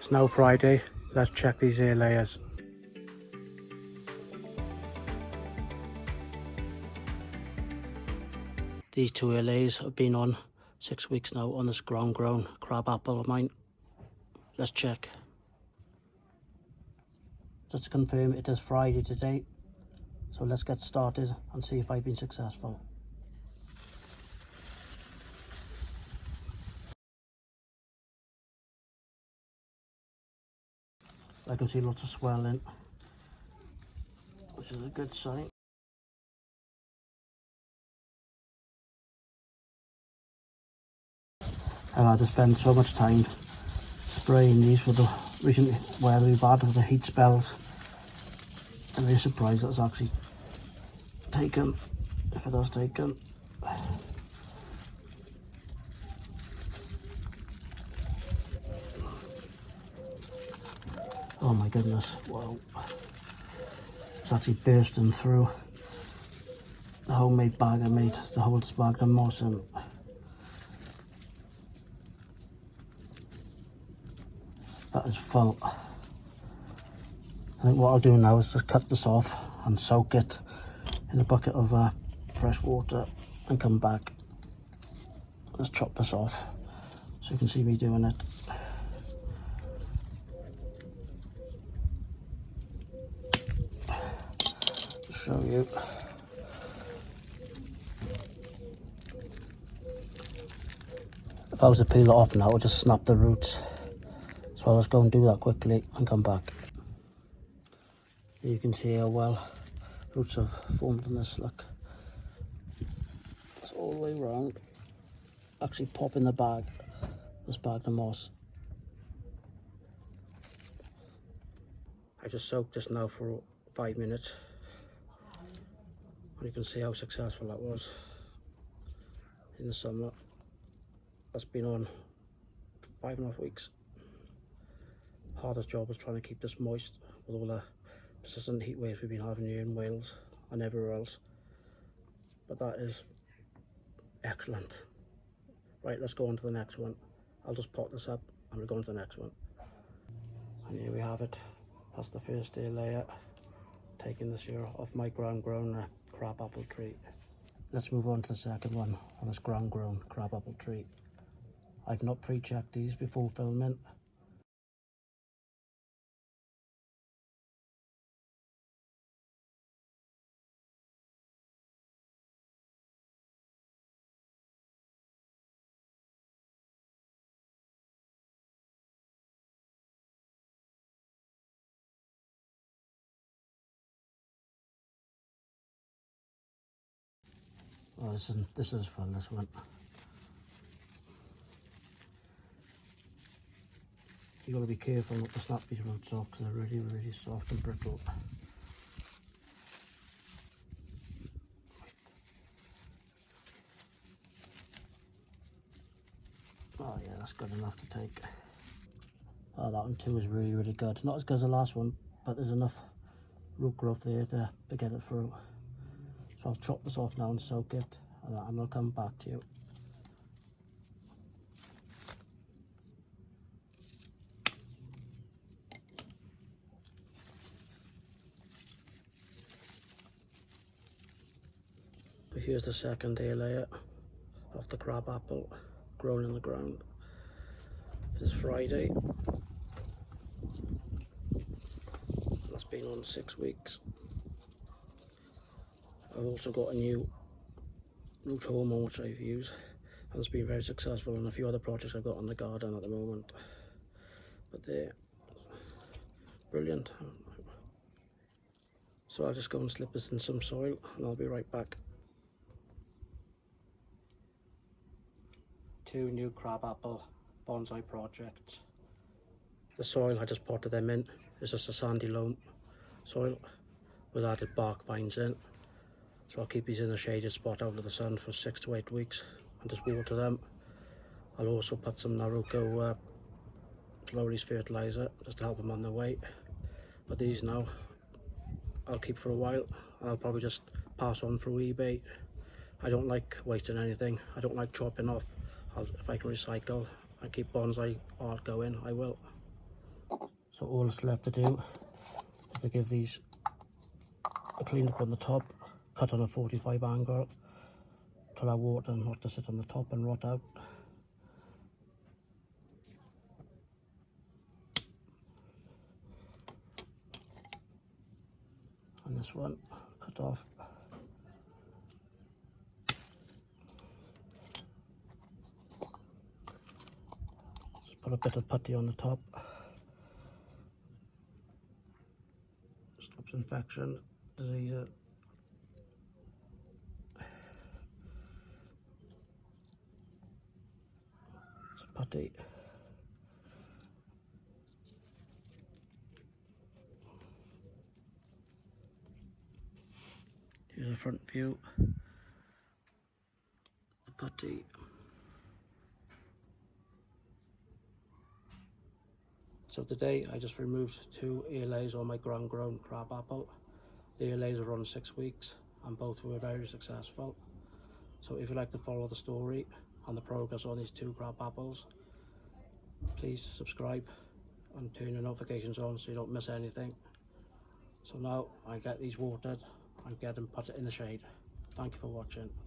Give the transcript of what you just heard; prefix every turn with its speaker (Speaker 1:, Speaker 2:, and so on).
Speaker 1: It's now Friday. Let's check these air layers. These two air layers have been on 6 weeks now on this ground grown crab apple of mine. Let's check. Just to confirm, it is Friday today. So let's get started and see if I've been successful. I can see lots of swelling, which is a good sign. I've had to spend so much time spraying these with the recently where we've had with the heat spells. I'm really surprised that it's actually taken, if it has taken. Oh my goodness, wow. It's actually bursting through the homemade bag I made, the whole sphagnum moss in. That is full. I think what I'll do now is just cut this off and soak it in a bucket of fresh water and come back. Let's chop this off so you can see me doing it. Show you. If I was to peel it off now, I would just snap the roots. So I'll just go and do that quickly and come back. You can see how well roots have formed in this, look. It's all the way around. Actually pop in the bag, this bag of moss. I just soaked this now for 5 minutes. And you can see how successful that was in the summer. That's been on 5.5 weeks. Hardest job was trying to keep this moist with all the persistent heat waves we've been having here in Wales and everywhere else. But that is excellent. Right, let's go on to the next one. I'll just pot this up and we'll go on to the next one. And here we have it. That's the first air layer taken this year off my ground grown crab apple tree. Let's move on to the second one on this ground grown crab apple tree. I've not pre-checked these before filming. Oh, this is fun, this one. You gotta be careful not to snap these roots off because they're really soft and brittle. Oh yeah, that's good enough to take. Oh, that one too is really good. Not as good as the last one, but there's enough root growth there to get it through. So I'll chop this off now and soak it, and I'll come back to you. So here's the second air layer of the crab apple grown in the ground. It is Friday. That's been on 6 weeks. I've also got a new root hormone which I've used, and it's been very successful in a few other projects I've got on the garden at the moment. But they're brilliant. So I'll just go and slip this in some soil and I'll be right back. 2 new crabapple bonsai projects. The soil I just potted them in is just a sandy loam soil with added bark vines in. So I'll keep these in a shaded spot out of the sun for 6 to 8 weeks and just water them. I'll also put some Naruto Slowly's fertilizer just to help them on their way. But these now I'll keep for a while. I'll probably just pass on through eBay. I don't like wasting anything. I don't like chopping off. If I can recycle and keep bonsai art going, I will. So all that's left to do is to give these a clean up on the top, cut on a 45 angle to allow water not to sit on the top and rot out. And this one cut off. Just put a bit of putty on the top. Stops infection, disease. It's putty. Here's a front view. The putty. So today I just removed 2 ear layers on my ground grown crab apple. The ear layers are on 6 weeks and both were very successful. So if you'd like to follow the story and the progress on these 2 crab apples, please subscribe and turn your notifications on so you don't miss anything. So now I get these watered and get them put in the shade. Thank you for watching.